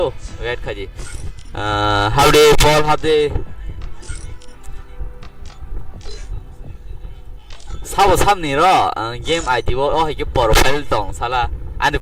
Oh, wait, Khaji. Howdy, Paul. Howdy. 사고 삽니로 게임 아이디고 이게 프로파일 동 살아 아니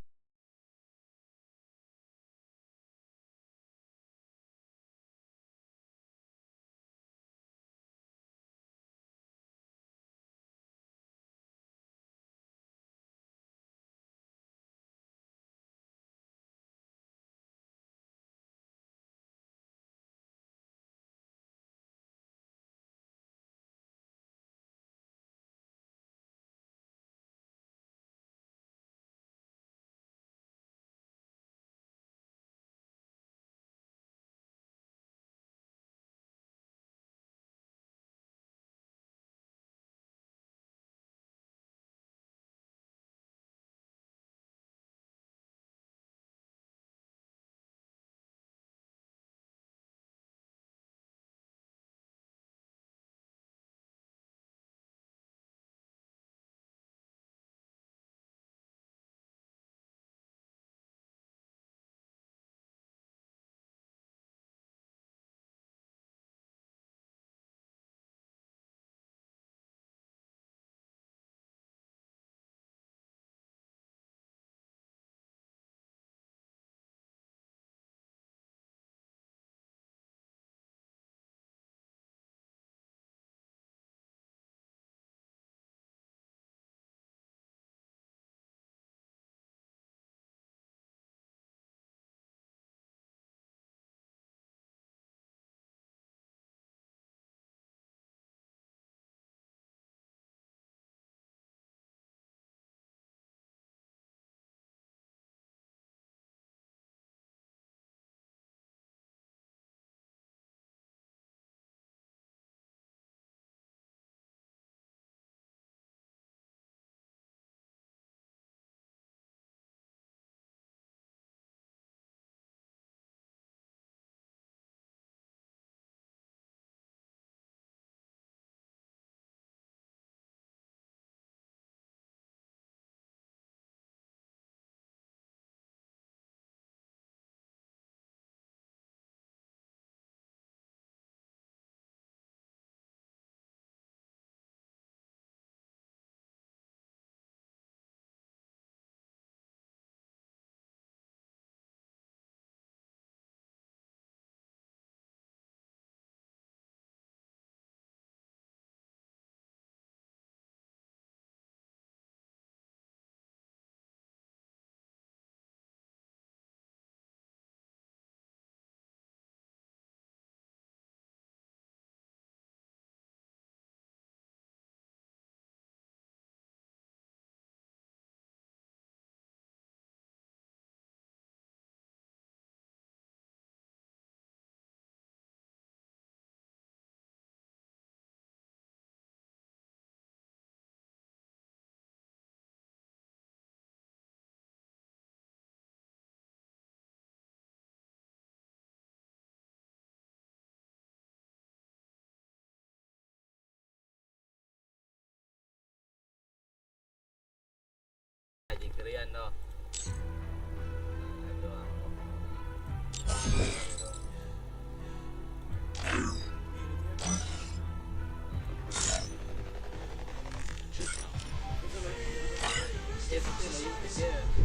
아직 그래야 너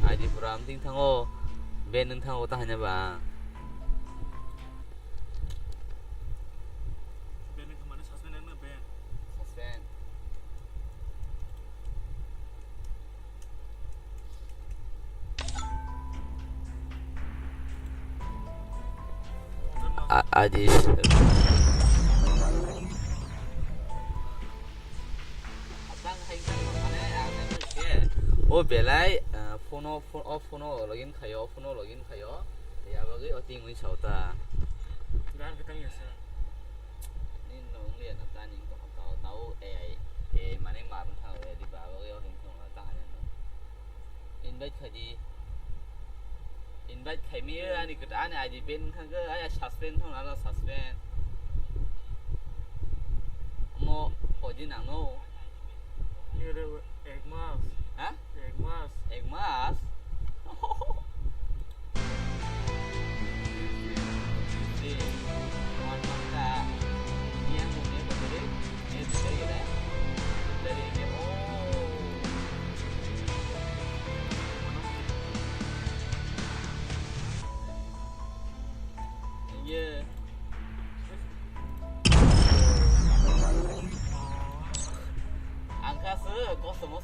아직 브람 띵탕호 맨 탕호 다 하냐 봐 아직 ô về lại phono off phono login khayo phono login khayo ya bagi oting ngui chauta gan ketang ya sa nin nong lian ta ning ko tao tao mane mar thao di ba bagi o hing thong ta hanen no invite khaji invite khai mi ani ka ani ai di ben khang ga ai suspend thong la suspend mo pojin nang no here egg mask hả egg mask egg mas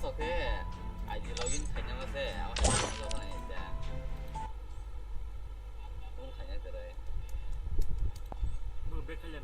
어떻게 아이디 로그인 가능하세? 아마 해보는 거는 이제 돈 가능 들어요. 뭐 맥hal려면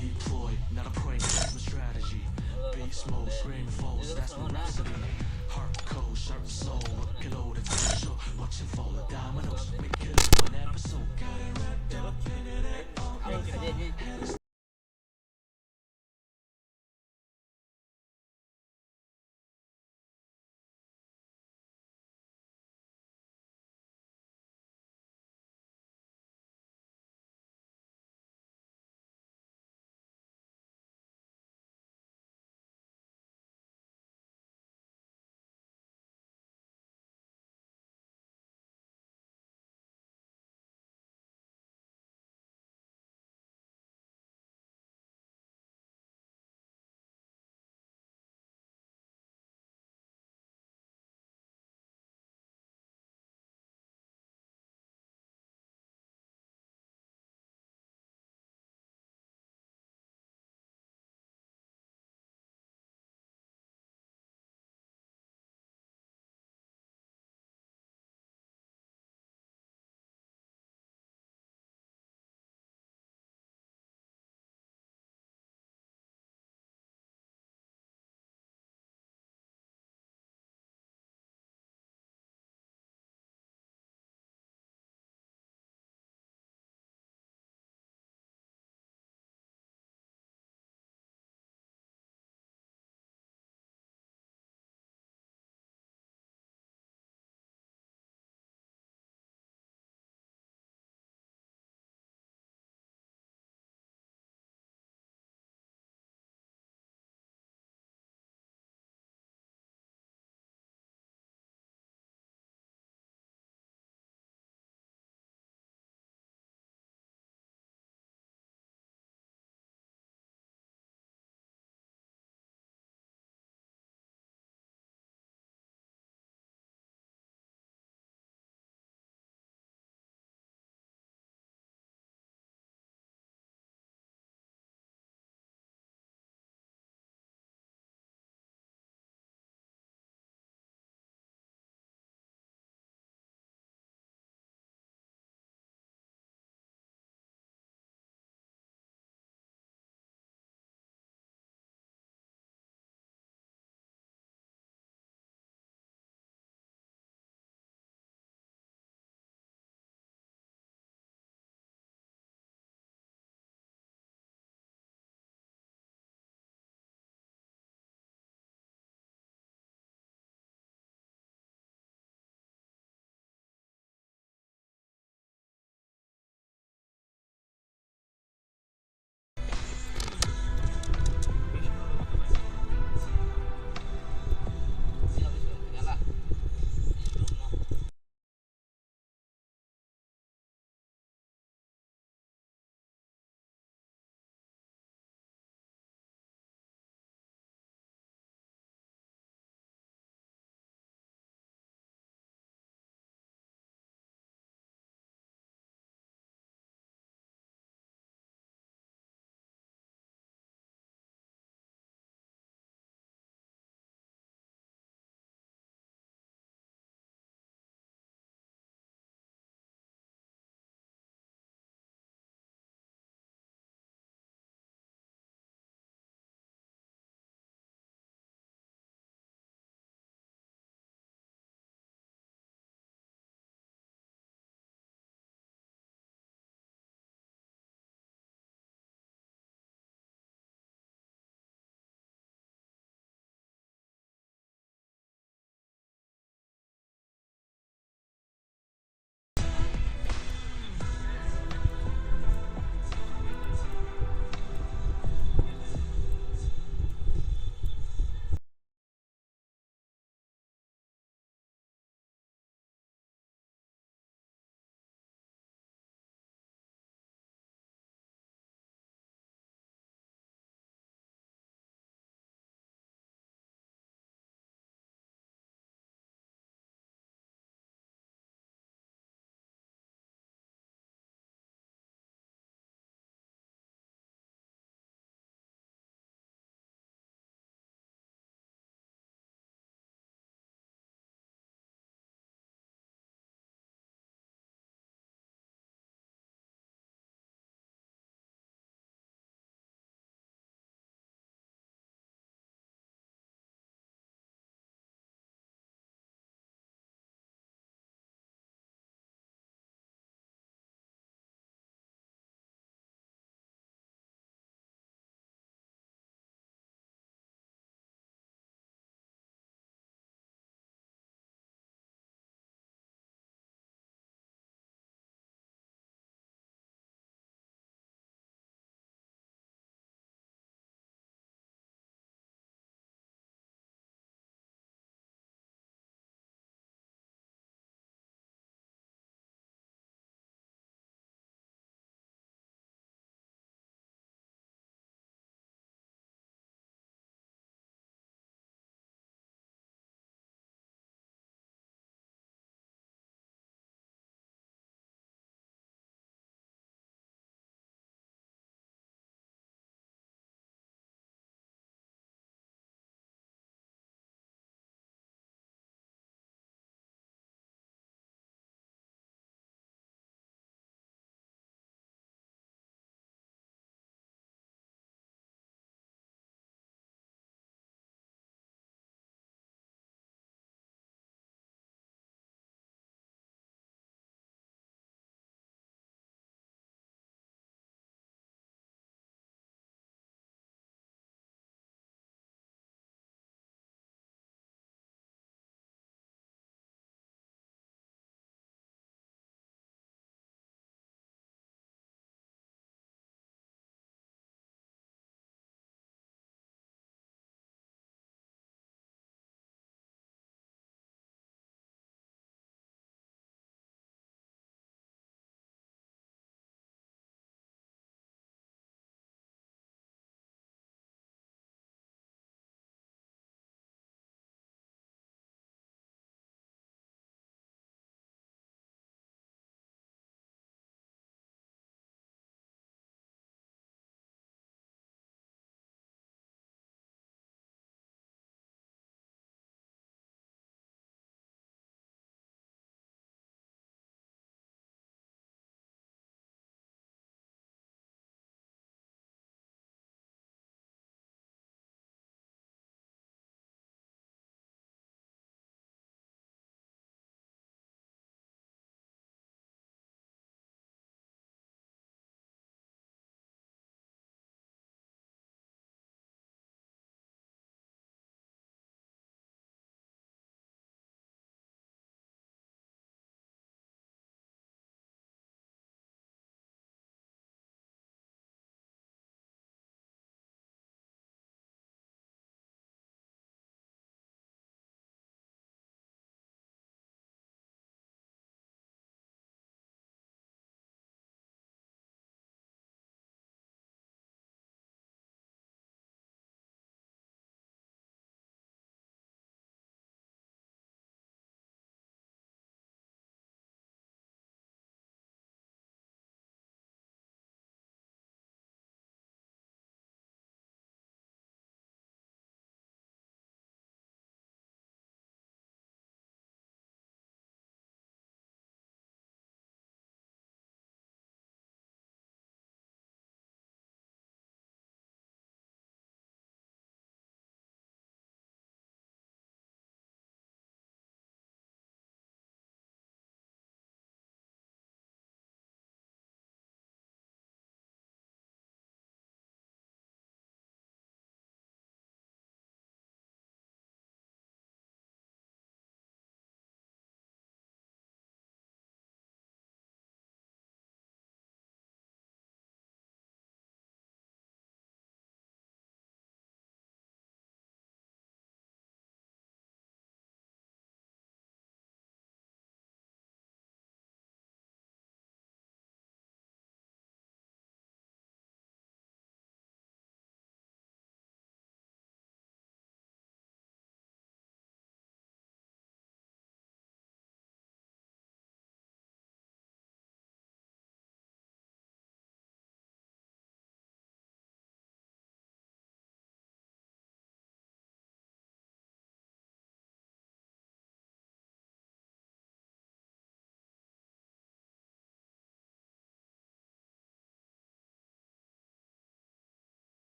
Deploy, not a prank, that's my strategy. Beast mode, scream foes, that's my rhapsody. Heart cold, sharp soul, kilo the show. Watching fall of dominoes, make it one episode. Got it wrapped up, figured it out.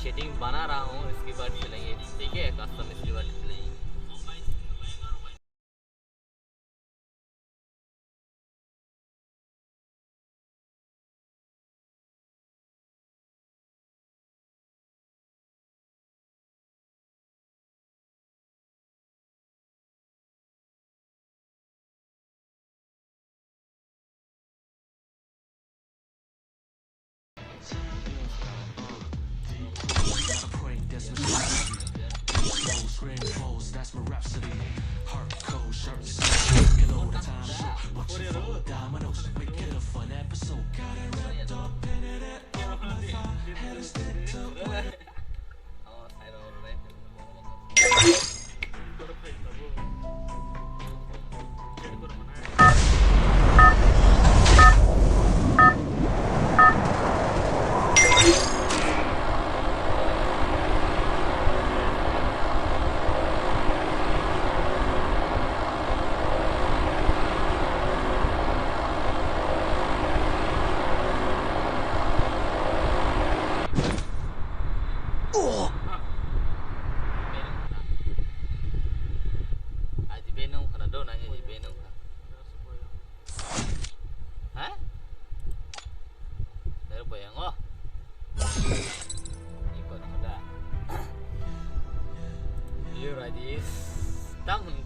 Setting बना रहा हूँ, इसके बाद चलेंगे, ठीक है, custom इसके बाद चलेंगे। Not a prank, that's my strategy. Beast mode, scream foes, that's my rhapsody. Heart cold, shirt sold, get all the time show. Watching for the dominoes, make it a fun episode. Got it wrapped up in it, all my fire. Had to stick to it. 걸어파 있다고. 제일 걸어파네.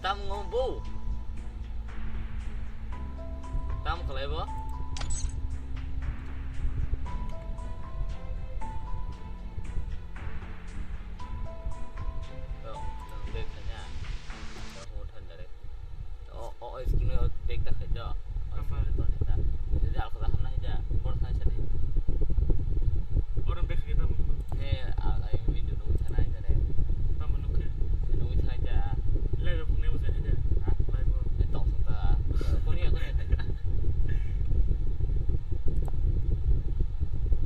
Tam ngombu. Tam kalebo. देख ना हो ठंडा रे ओ screen में देखता है जा और तो देता jadi aku tahan aja por saja deh orang baik kita ai video nunggu sana aja deh kita menukar nunggu sana aja live punya masa aja live tong sota aku nih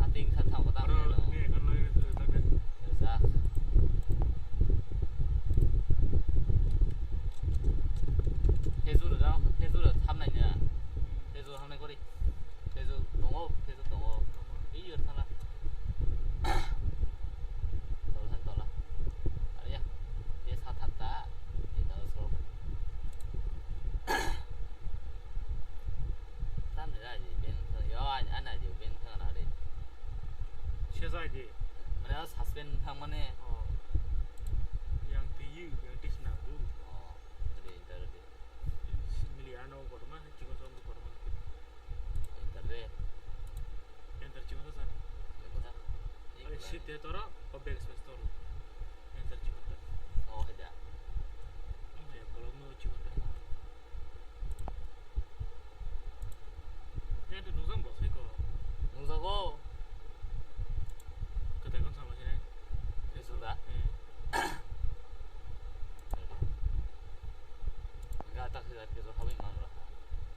ating thật thòng của tao orang ini kan live tadi sa 해수 tham này nha 해수 hôm nay có đi 해수 동호 ý gì thằng là tổ là đấy nhá để sao thật ta để nó số tham này là gì bên thằng anh này gì bên thằng nào đi शेजारी mana suspend thằng mana yang tinggi yang di sana tu dari Emiliano korma cikgu sama korma dari yang tercikgu sana ada shit ya tora public space tora yang tercikgu tu oh ada ya kalau mau cikgu tu yang tu nuzam bos itu nunggu katakan sama sini sudah enggak tak sudah itu kami mana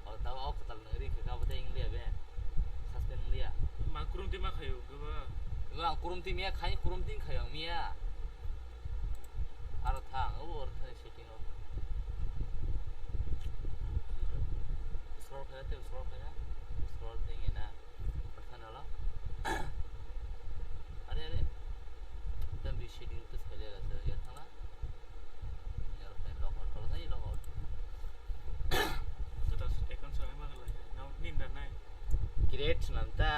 kalau tahu aku ketal negeri ke kau betul India be suspend dia makrum timah kayu gua enggak kurum tim ya kayaknya kurum tim kayak mia ada thang oh orang setting oh scroll thing na pertanyaan lah ada dan di setting itu sekali ada ya salah ya pen logout kalau saya logout kita tekan soalnya mah kalau ninda naik create nanti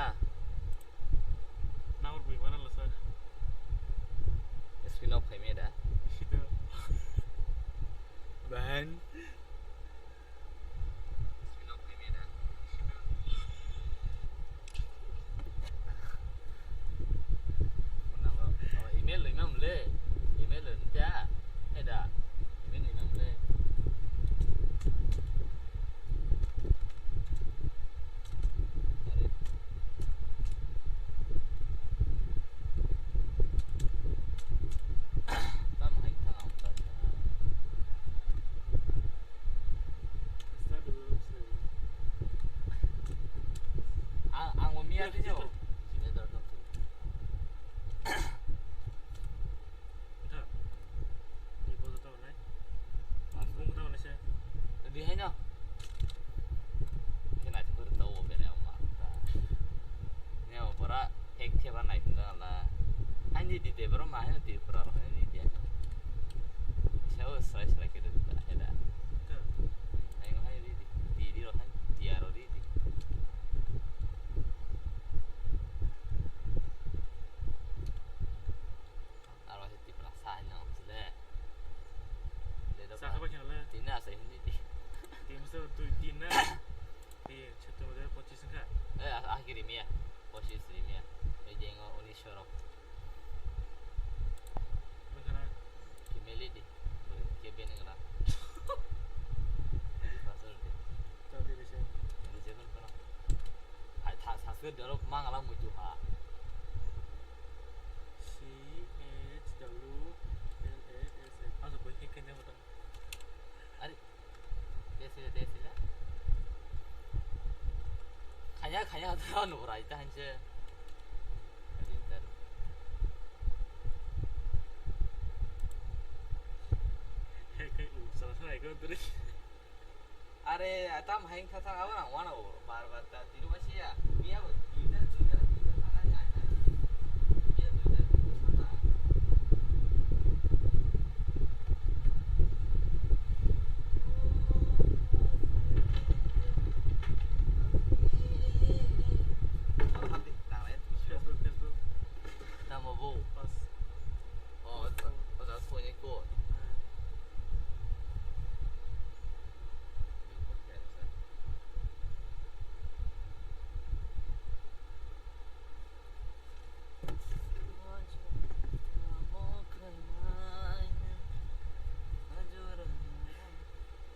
naur bagaimana lah sir screen off kami dah itu bahan email nanti ada email nanti di Deborah mahal di Perarah ini dia. Siapa selai kira ada. Ayo mahal di rohan dia rodi di. Arwah di perasaan yang sudah. Sa apa kena Tina saya ini di. tim so tu tina di chatu model 25 ka Akhir ini ya. Posisi ini ya. Jangan unik syarab. makana Female di. Keben ngara. Jadi pasal di. tadi bisa Ini jangan kena. Sasu dorok mang alam muju ha. C H W L A S S also boleh kena betul Ari. Desila. Kanya tahu nura itu hanya. Pintar. kayak salah itu terus Are atam haing kata orang wana bar ta tiru masih ya. Dia makanya ada. Dia sana. Orang hati tak lain. Facebook Nama bu. pas Oh, ada punya ko.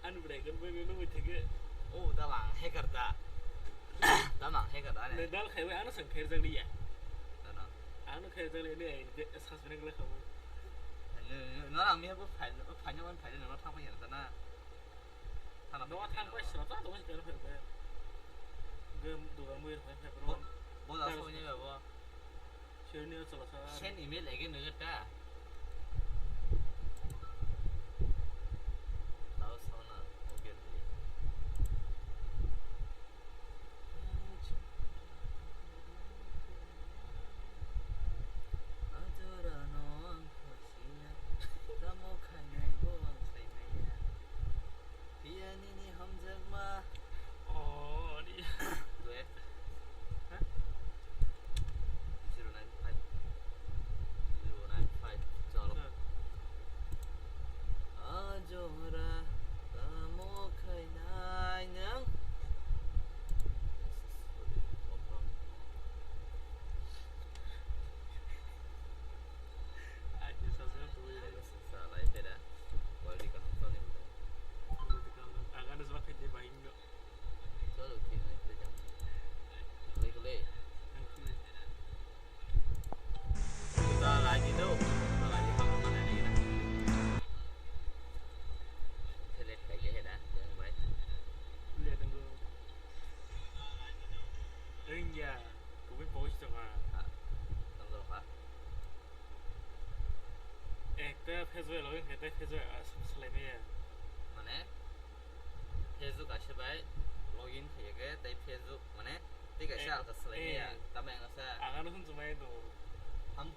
anu break kan boleh lu itu Oh, tamang hai karta. Tamang hai karta ne. nedal khair anu sang khair jagli ya Tana. anu khair jagli ini sas benar gila kamu Nó làm gì có phải nhau anh phải nó thăng bao nhiêu ta na. nó thang quay sửa ra tôi sẽ phải về gom dua mươi phải pro Bố giáo số như vậy bố. chơi nữa sửa sửa Sen email lại cái nữa ta. Giáo số na. Ok rồi. oh đi 095 चलो Ajora kamu kainang aja sasa tuh ya salah itu dah. Kalau di kantor ni akan ada sebab kerja baik enggak Selalu kita itu jam. Boleh. Kita lagi tu. Kita lagi makan mana ni kita. Select lagi dah. Yang baik. lihat dulu enggak gue bos sama Tunggu ha. kita Facebook login kita Facebook selain ya Mana? Facebook asal baik. Login kaya tapi Facebook mana? Tiga share ke selain ya. Tapi yang asa. akan langsung cuma itu हम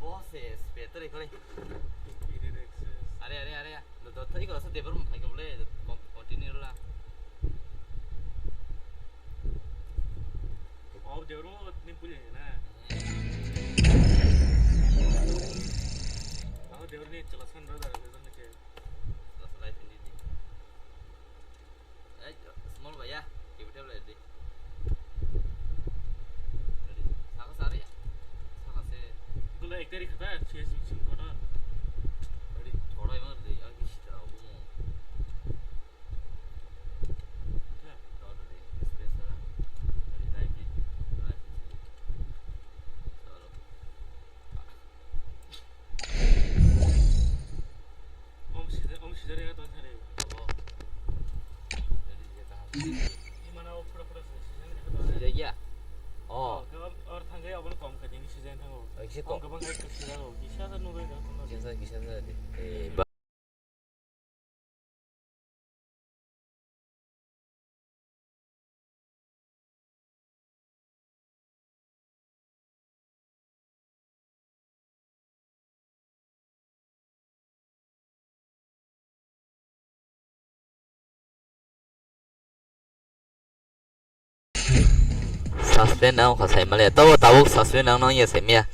बहुत से बेहतर है कोई ini Rexes अरे तो थोड़ी को ऐसा देवर में फाइल बोले कंटिन्यू ला oh jauh nih punya na aku jauh nih jelaskan dulu dari besok nih Selesai live ini di small भैया गिफ्ट ले दी साका सारे साका से तुला एक तारीख था 6 कोटा अरे थोड़ा ही मत दे यार किसी तरह वो थोड़ा दे स्पेस है अरे लाइव चलो om 시절에 갔던 사례 अब jadi dia tahan gimana pura-pura season itu sudah ya oh और थांगे अपन कम कर देंगे सीजन थांगो Lagi कम कम कर सीजन हो किसा तो नुबे का kisah tadi suspend ang ko sai male to tabuk suspend ang nong ye sai mia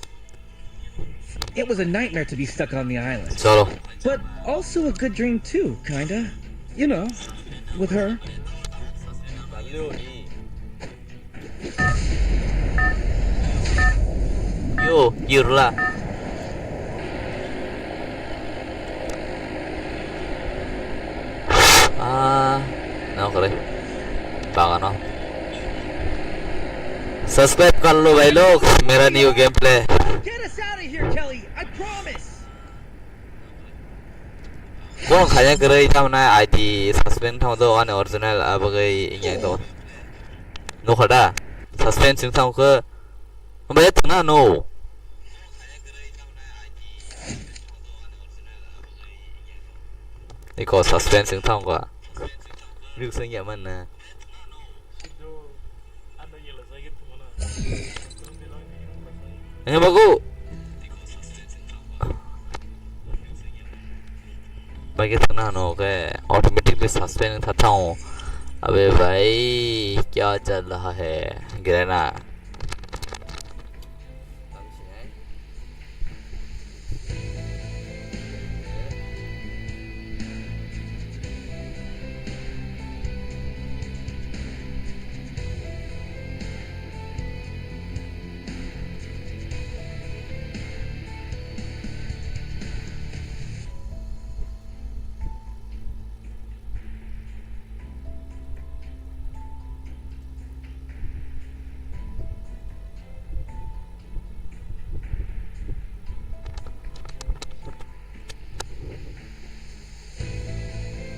It was a nightmare to be stuck on the island. cholo But also a good dream too, kinda. You know, with her. yo yurla ना करे पागल subscribe कर लो भाई लोग मेरा new game play Get us out of here, Kelly. I promise. कौन खाया करे इतना मना आईडी सस्पेंड था तो अन ओरिजिनल अब गई ये तो नो खड़ा सस्पेंड सिंह था उनको हम ये तो ना no 이거 서스펜싱 타운 거야. 미국 생이야 맞나? Anh bagus. Bagi tengah no के ऑटोमेटिकली सस्पेंड था हूँ अबे भाई क्या चल रहा है गिरना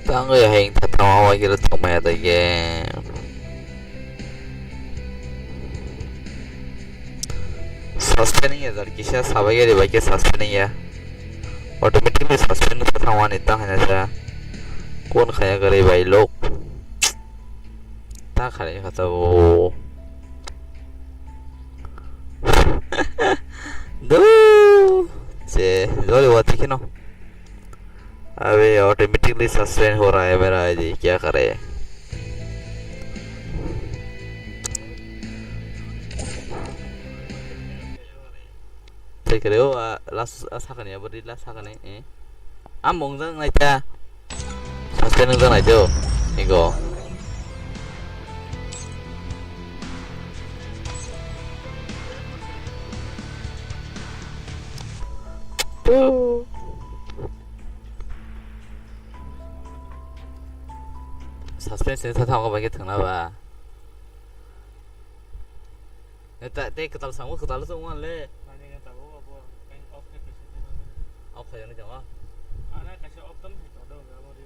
Tao người hình thật to vậy là tụi mẹ tại game suspending है लड़की से सवाई रे भाई के सस्पेंडिंग है ऑटोमेटिकली सस्पेंड तो था वन इतना है ना कौन खाया करे भाई लोग ता खाने खाता वो दो से जोली वाती क्यों अबे ऑटोमेटिकली सस्पेंड हो रहा है मेरा जी क्या करे 그래요 라스 사가네 버리 라 사가네 예. 안 먹는 거 있다 사스는 거 아니죠 이거 또 서스펜스 타타가 밖에 등나봐 일단 때 그달 상고 그달로 성원래 Ông phải nó chẳng á? Anh cái số option thì có đâu mà đi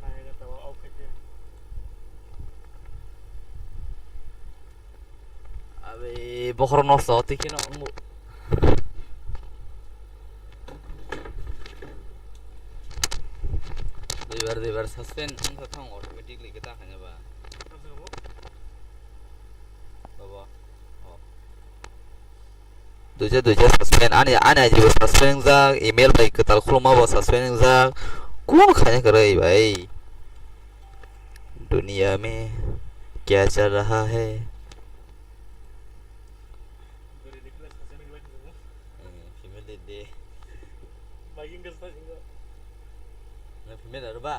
này là tàu ốc cái kia. Abi bokor no so tiki no mu. Diver suspend ang sa thang automatically kita kanya ba? Baba. Oh. Duje suspend ani aja suspend za email by ketal khulma ba suspend za कौन खाया कर रही भाई दुनिया में क्या चल रहा है female dede Baging gasta juga. na female ada ba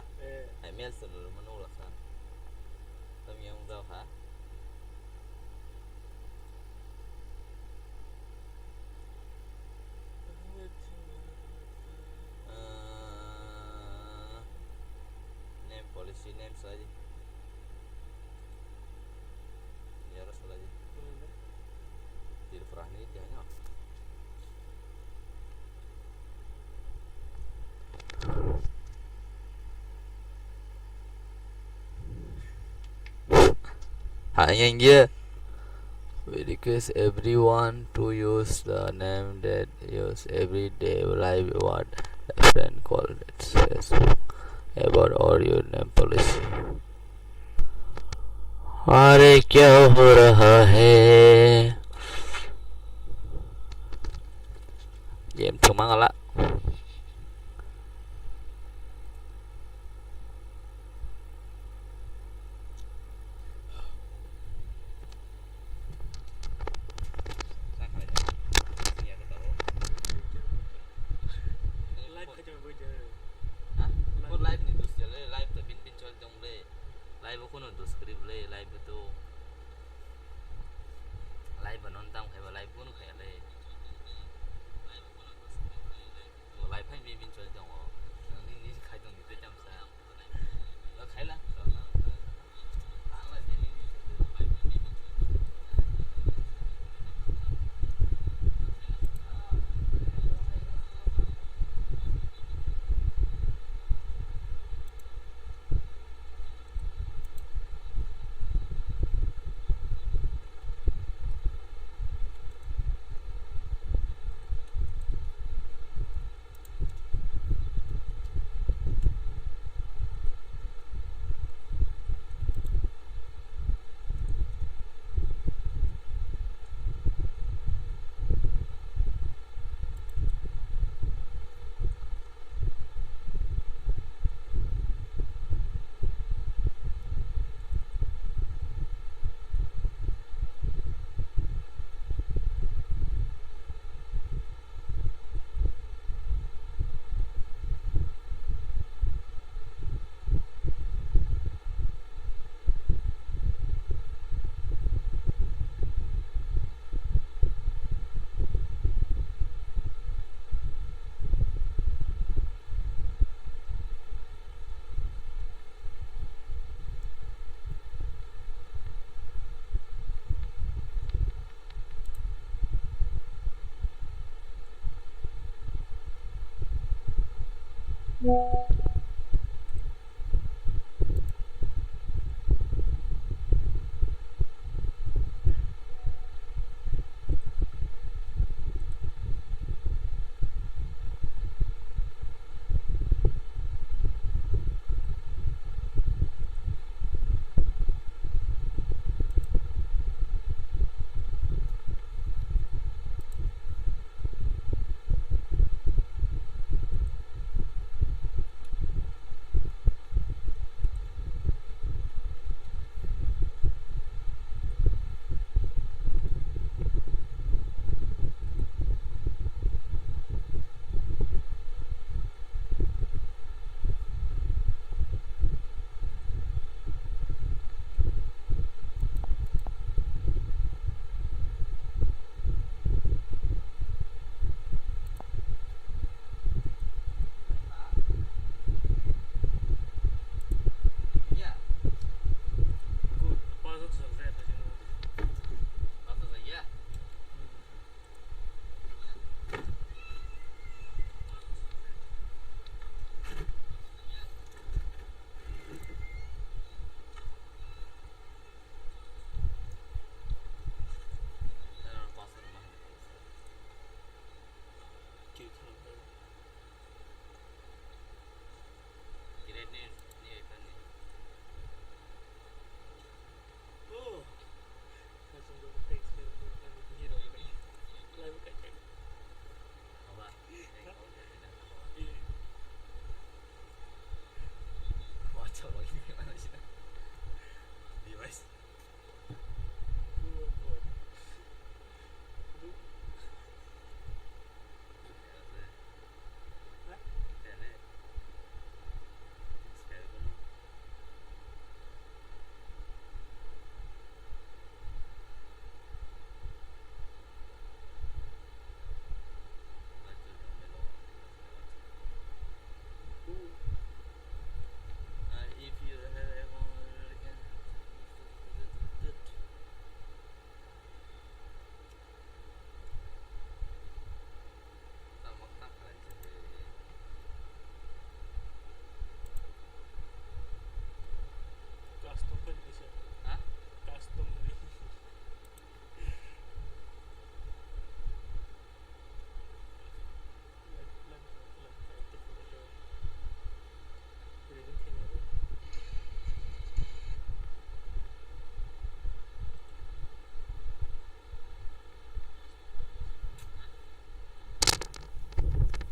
ai male selalu menolak san tapi yang tahu ha name policy name saja ya rasul aja tidak pernah ini dia hanya hanya dia we request everyone to use the name that use every day live what a friend called it says about all your name policy अरे क्या हो रहा है game cuma ngala pun untuk script le live itu live nonton kayak live pun kayak le live hay mình chơi dòng ini khai dòng itu jam sa khai lah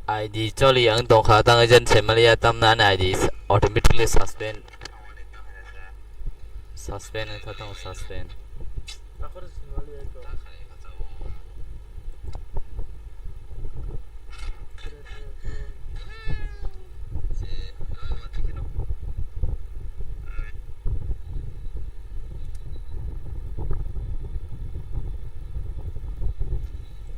ID 这里ang dong kha tang ajan semalia tam nan ID automatically suspend suspend ang tatang suspend Aku harus kembali ya,